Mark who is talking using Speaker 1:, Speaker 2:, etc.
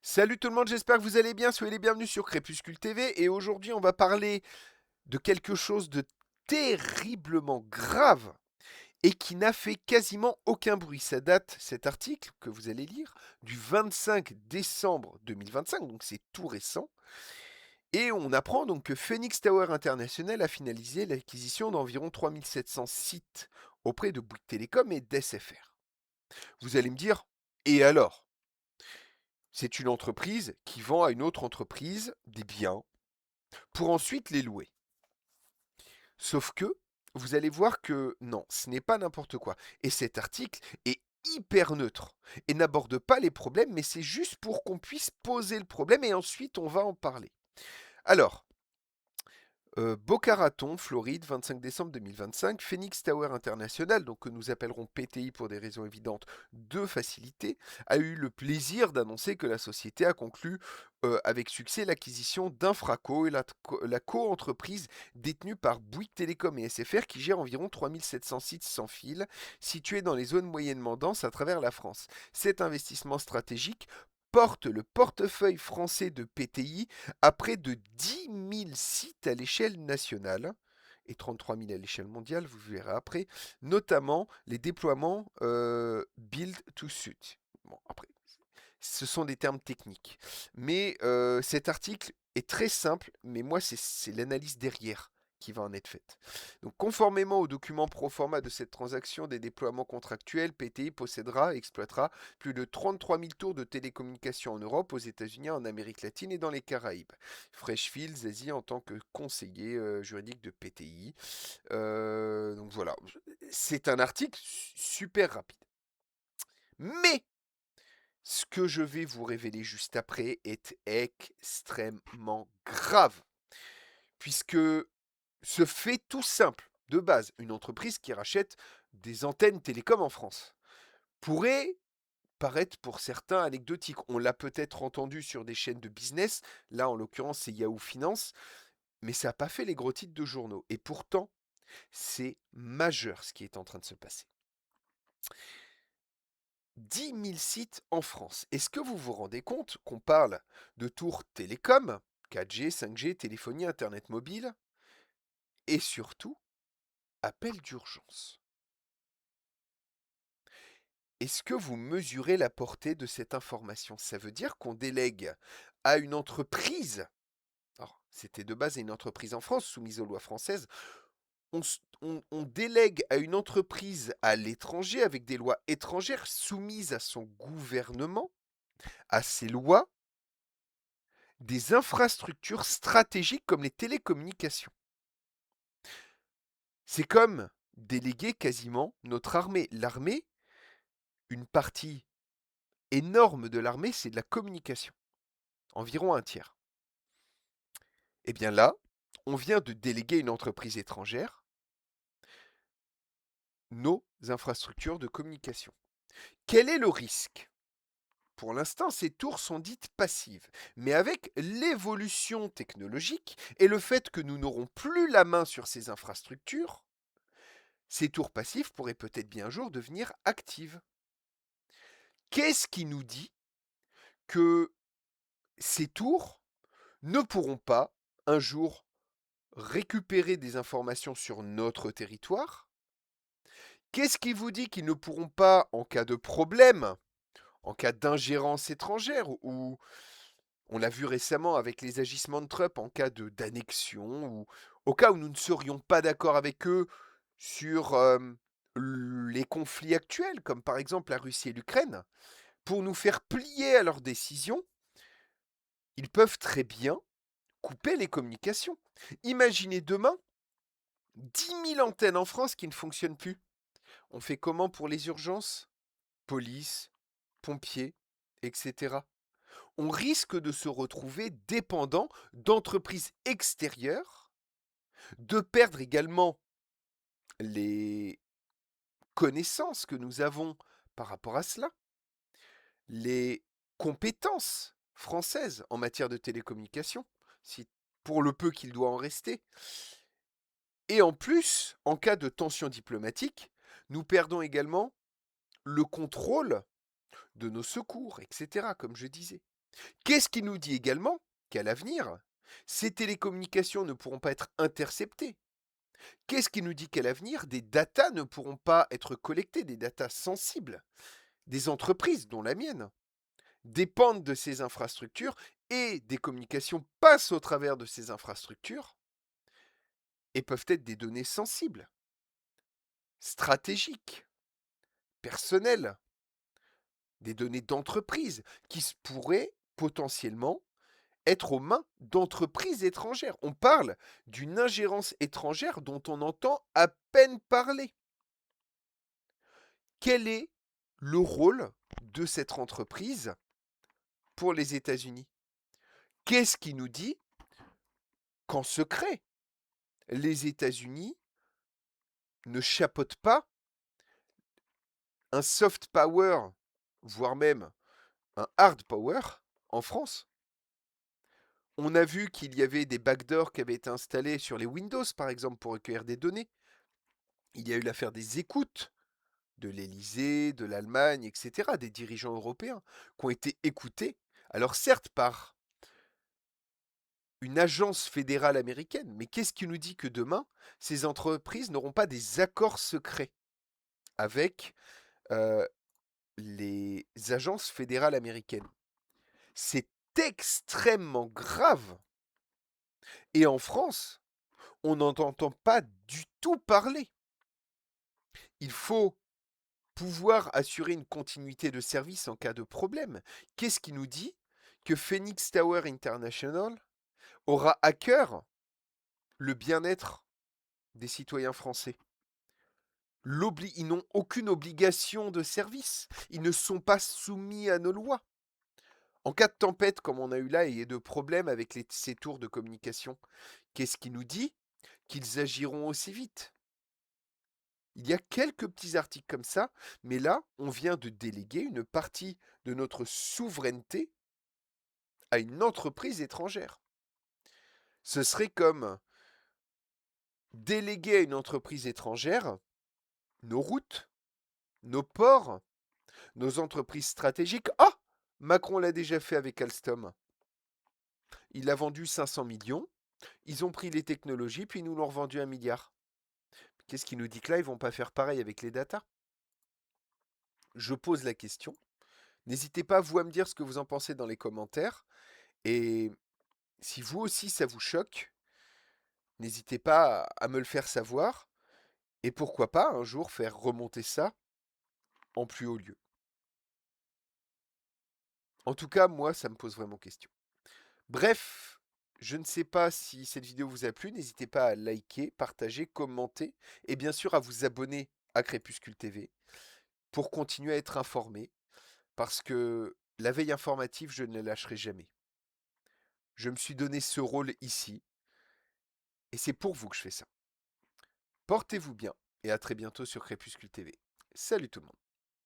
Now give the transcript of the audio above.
Speaker 1: Salut tout le monde, j'espère que vous allez bien, soyez les bienvenus sur Crépuscule TV et aujourd'hui on va parler de quelque chose de terriblement grave et qui n'a fait quasiment aucun bruit. Ça date, cet article que vous allez lire, du 25 décembre 2025, donc c'est tout récent. Et on apprend donc que Phoenix Tower International a finalisé l'acquisition d'environ 3700 sites auprès de Bouygues Télécom et d'SFR. Vous allez me dire, et alors? C'est une entreprise qui vend à une autre entreprise des biens pour ensuite les louer. Sauf que vous allez voir que non, ce n'est pas n'importe quoi. Et cet article est hyper neutre et n'aborde pas les problèmes, mais c'est juste pour qu'on puisse poser le problème et ensuite on va en parler. Alors, Boca Raton, Floride, 25 décembre 2025, Phoenix Tower International, donc que nous appellerons PTI pour des raisons évidentes de facilité, a eu le plaisir d'annoncer que la société a conclu avec succès l'acquisition d'Infraco et la co-entreprise détenue par Bouygues Télécom et SFR qui gère environ 3700 sites sans fil situés dans les zones moyennement denses à travers la France. Cet investissement stratégique porte le portefeuille français de PTI à près de 10 000 sites à l'échelle nationale et 33 000 à l'échelle mondiale, vous verrez après, notamment les déploiements build to suit. Bon, après, ce sont des termes techniques. Mais cet article est très simple, mais moi, c'est l'analyse derrière qui va en être faite. Donc, conformément au document pro forma de cette transaction des déploiements contractuels, PTI possédera et exploitera plus de 33 000 tours de télécommunications en Europe, aux États-Unis, en Amérique latine et dans les Caraïbes. Freshfields Asie en tant que conseiller juridique de PTI. Donc voilà, c'est un article super rapide. Mais ce que je vais vous révéler juste après est extrêmement grave, puisque ce fait tout simple, de base, une entreprise qui rachète des antennes télécom en France, pourrait paraître pour certains anecdotique. On l'a peut-être entendu sur des chaînes de business, là en l'occurrence c'est Yahoo Finance, mais ça n'a pas fait les gros titres de journaux. Et pourtant, c'est majeur ce qui est en train de se passer. 10 000 sites en France. Est-ce que vous vous rendez compte qu'on parle de tours télécom, 4G, 5G, téléphonie, Internet mobile, et surtout, appels d'urgence? Est-ce que vous mesurez la portée de cette information? Ça veut dire qu'on délègue à une entreprise, alors c'était de base une entreprise en France soumise aux lois françaises, on délègue à une entreprise à l'étranger avec des lois étrangères soumises à son gouvernement, à ses lois, des infrastructures stratégiques comme les télécommunications. C'est comme déléguer quasiment notre armée. L'armée, une partie énorme de l'armée, c'est de la communication, environ un tiers. Et bien là, on vient de déléguer à une entreprise étrangère nos infrastructures de communication. Quel est le risque? Pour l'instant, ces tours sont dites passives, mais avec l'évolution technologique et le fait que nous n'aurons plus la main sur ces infrastructures, ces tours passifs pourraient peut-être bien un jour devenir actives. Qu'est-ce qui nous dit que ces tours ne pourront pas un jour récupérer des informations sur notre territoire? Qu'est-ce qui vous dit qu'ils ne pourront pas, en cas de problème, en cas d'ingérence étrangère, ou on l'a vu récemment avec les agissements de Trump, en cas d'annexion, ou au cas où nous ne serions pas d'accord avec eux sur les conflits actuels, comme par exemple la Russie et l'Ukraine, pour nous faire plier à leurs décisions, ils peuvent très bien couper les communications. Imaginez demain 10 000 antennes en France qui ne fonctionnent plus. On fait comment pour les urgences? Police, pompiers, etc. On risque de se retrouver dépendant d'entreprises extérieures, de perdre également les connaissances que nous avons par rapport à cela, les compétences françaises en matière de télécommunication, si, pour le peu qu'il doit en rester. Et en plus, en cas de tension diplomatique, nous perdons également le contrôle de nos secours, etc., comme je disais. Qu'est-ce qui nous dit également qu'à l'avenir, ces télécommunications ne pourront pas être interceptées? Qu'est-ce qui nous dit qu'à l'avenir, des datas ne pourront pas être collectées, des datas sensibles? Des entreprises, dont la mienne, dépendent de ces infrastructures et des communications passent au travers de ces infrastructures et peuvent être des données sensibles, stratégiques, personnelles, des données d'entreprise qui pourraient potentiellement être aux mains d'entreprises étrangères. On parle d'une ingérence étrangère dont on entend à peine parler. Quel est le rôle de cette entreprise pour les États-Unis? Qu'est-ce qui nous dit qu'en secret, les États-Unis ne chapeautent pas un soft power, voire même un hard power en France? On a vu qu'il y avait des backdoors qui avaient été installés sur les Windows, par exemple, pour recueillir des données. Il y a eu l'affaire des écoutes de l'Élysée, de l'Allemagne, etc., des dirigeants européens qui ont été écoutés. Alors certes par une agence fédérale américaine, mais qu'est-ce qui nous dit que demain, ces entreprises n'auront pas des accords secrets avec les agences fédérales américaines? C'est extrêmement grave. Et en France, on n'en entend pas du tout parler. Il faut pouvoir assurer une continuité de service en cas de problème. Qu'est-ce qui nous dit que Phoenix Tower International aura à cœur le bien-être des citoyens français? Ils n'ont aucune obligation de service. Ils ne sont pas soumis à nos lois. En cas de tempête, comme on a eu là, et de problèmes avec ces tours de communication, qu'est-ce qui nous dit qu'ils agiront aussi vite? Il y a quelques petits articles comme ça, mais là, on vient de déléguer une partie de notre souveraineté à une entreprise étrangère. Ce serait comme déléguer à une entreprise étrangère nos routes, nos ports, nos entreprises stratégiques. Ah! Macron l'a déjà fait avec Alstom. Il a vendu 500 millions, ils ont pris les technologies, puis ils nous l'ont revendu 1 milliard. Qu'est-ce qui nous dit que là, ils vont pas faire pareil avec les datas? Je pose la question. N'hésitez pas, vous, à me dire ce que vous en pensez dans les commentaires. Et si vous aussi, ça vous choque, n'hésitez pas à me le faire savoir. Et pourquoi pas, un jour, faire remonter ça en plus haut lieu. En tout cas, moi, ça me pose vraiment question. Bref, je ne sais pas si cette vidéo vous a plu. N'hésitez pas à liker, partager, commenter. Et bien sûr, à vous abonner à Crépuscule TV pour continuer à être informé. Parce que la veille informative, je ne la lâcherai jamais. Je me suis donné ce rôle ici. Et c'est pour vous que je fais ça. Portez-vous bien et à très bientôt sur Crépuscule TV. Salut tout le monde.